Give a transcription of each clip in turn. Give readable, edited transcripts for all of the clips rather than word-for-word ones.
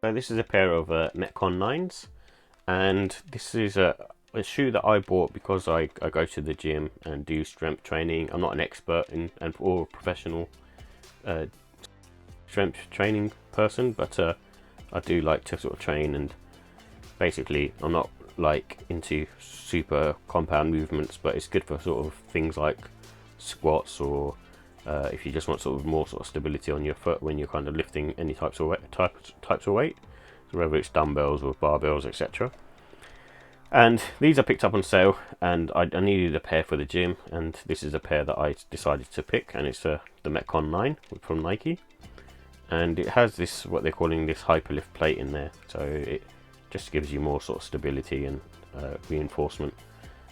So this is a pair of Metcon 9s, and this is a shoe that I bought because I go to the gym and do strength training. I'm not an expert or professional uh, strength training person, but I do like to sort of train, and basically I'm not like into super compound movements, but it's good for sort of things like squats, or if you just want sort of more sort of stability on your foot when you're kind of lifting any types of weight, so whether it's dumbbells or barbells, etc. And these I picked up on sale, and I needed a pair for the gym, and this is a pair that I decided to pick, and it's the Metcon 9 from Nike, and it has this, what they're calling this Hyperlift plate in there, so it just gives you more sort of stability and reinforcement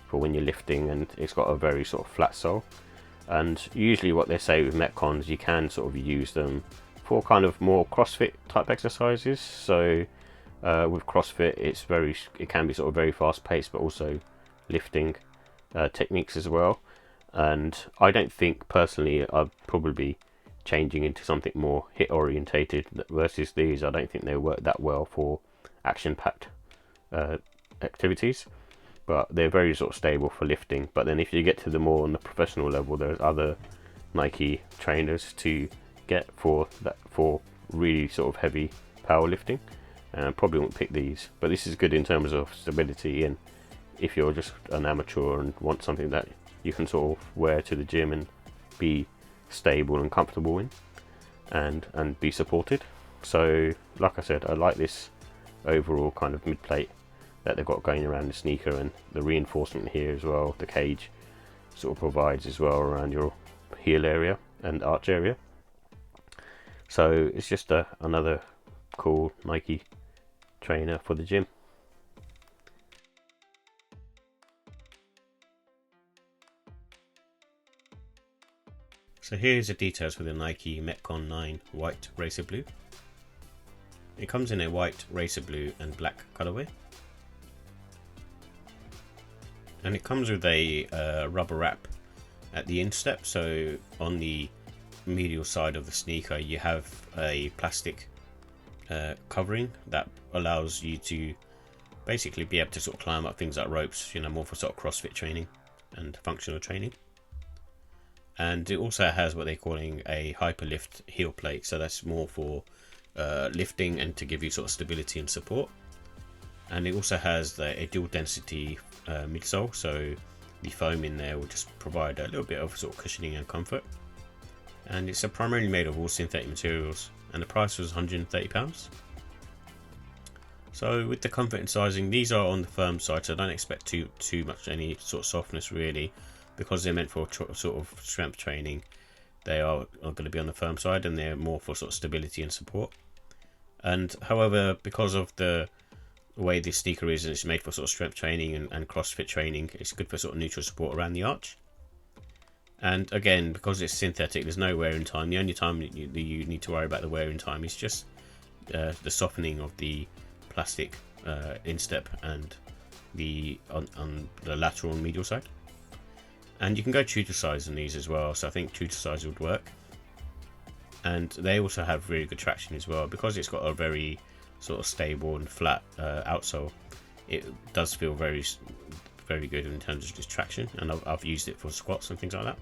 for when you're lifting, and it's got a very sort of flat sole. And usually what they say with Metcons, you can sort of use them for kind of more CrossFit type exercises. So with CrossFit, it can be sort of very fast paced, but also lifting techniques as well. And I don't think personally I'd probably be changing into something more hit orientated versus these. I don't think they work that well for action packed activities, but they're very sort of stable for lifting. But then if you get to the more on the professional level, there's other Nike trainers to get for really sort of heavy powerlifting. Probably won't pick these, but this is good in terms of stability, and if you're just an amateur and want something that you can sort of wear to the gym and be stable and comfortable in, and be supported. So like I said, I like this overall kind of mid plate that they've got going around the sneaker, and the reinforcement here as well, the cage sort of provides as well around your heel area and arch area. So it's just another cool Nike trainer for the gym. So here's the details for the Nike Metcon 9 white racer blue. It comes in a white, racer blue and black colorway, and it comes with a rubber wrap at the instep. So on the medial side of the sneaker you have a plastic covering that allows you to basically be able to sort of climb up things like ropes, more for sort of CrossFit training and functional training. And it also has what they're calling a Hyperlift heel plate, so that's more for lifting and to give you sort of stability and support. And it also has a dual density midsole, so the foam in there will just provide a little bit of sort of cushioning and comfort. And it's primarily made of all synthetic materials, and the price was £130. So with the comfort and sizing, these are on the firm side, so I don't expect too much any sort of softness really, because they're meant for sort of strength training. They are going to be on the firm side, and they're more for sort of stability and support. And however, because of the way this sneaker is, and it's made for sort of strength training and CrossFit training, it's good for sort of neutral support around the arch. And again, because it's synthetic, there's no wear in time. The only time that you need to worry about the wear in time is just the softening of the plastic instep and on the lateral and medial side. And you can go true to size on these as well, so I think true to size would work. And they also have really good traction as well, because it's got a very sort of stable and flat outsole. It does feel very good in terms of just traction, and I've used it for squats and things like that.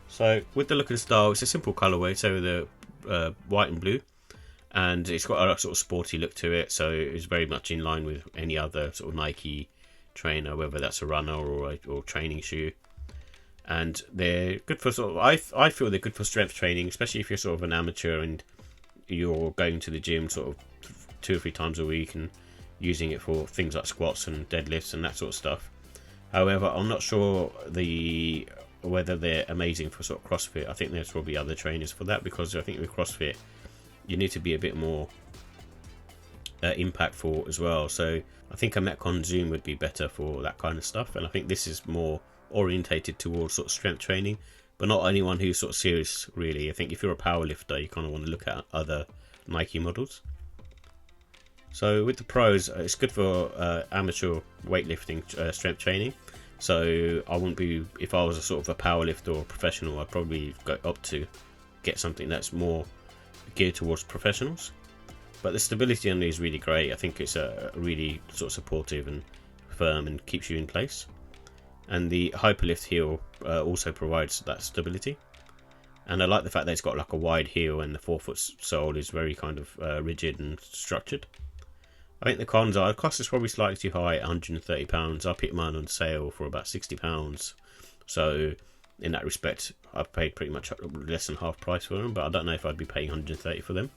So with the look and style, it's a simple colorway, so the white and blue, and it's got a sort of sporty look to it, so it's very much in line with any other sort of Nike trainer, whether that's a runner or training shoe. And they're good for sort of, I feel they're good for strength training, especially if you're sort of an amateur and you're going to the gym sort of 2 or 3 times a week and using it for things like squats and deadlifts and that sort of stuff. However, I'm not sure whether they're amazing for sort of CrossFit. I think there's probably other trainers for that, because I think with CrossFit you need to be a bit more impactful as well. So I think a Metcon Zoom would be better for that kind of stuff, and I think this is more orientated towards sort of strength training, but not anyone who's sort of serious really. I think if you're a power lifter, you kind of want to look at other Nike models. So with the pros, it's good for amateur weightlifting strength training. So I wouldn't be, if I was a sort of a power lifter or a professional, I'd probably opt to get something that's more geared towards professionals. But the stability on it is really great. I think it's a really sort of supportive and firm and keeps you in place. And the Hyperlift heel also provides that stability. And I like the fact that it's got like a wide heel and the forefoot sole is very kind of rigid and structured. I think the cons are the cost is probably slightly too high at £130. I picked mine on sale for about £60. So in that respect, I've paid pretty much less than half price for them, but I don't know if I'd be paying £130 for them.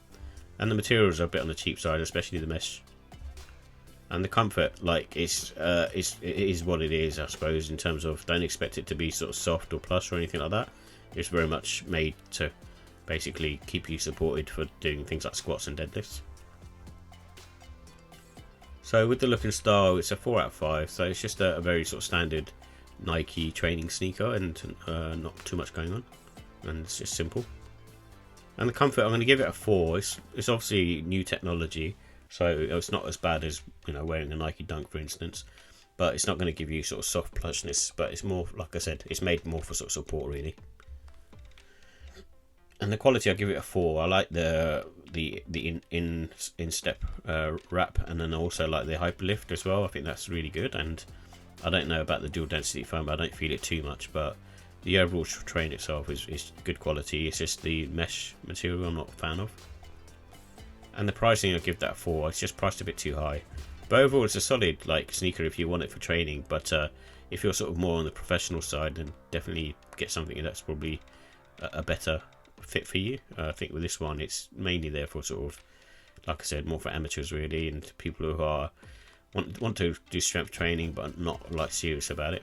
And the materials are a bit on the cheap side, especially the mesh. And the comfort, like it is what it is, I suppose, in terms of don't expect it to be sort of soft or plush or anything like that. It's very much made to basically keep you supported for doing things like squats and deadlifts. So with the look and style, it's a 4 out of 5. So it's just a very sort of standard Nike training sneaker, and not too much going on, and it's just simple. And the comfort, I'm going to give it a 4. It's obviously new technology, so it's not as bad as, you know, wearing a Nike Dunk, for instance. But it's not going to give you sort of soft plushness. But it's more, like I said, it's made more for sort of support, really. And the quality, I give it a 4. I like the in-step wrap, and then also like the Hyperlift as well. I think that's really good. And I don't know about the dual density foam, I don't feel it too much, but the overall train itself is good quality. It's just the mesh material I'm not a fan of. And the pricing, I'll give that a 4. It's just priced a bit too high. But overall, it's a solid like sneaker if you want it for training. But if you're sort of more on the professional side, then definitely get something that's probably a better fit for you. I think with this one, it's mainly there for sort of, like I said, more for amateurs really, and people who are want to do strength training but not like serious about it.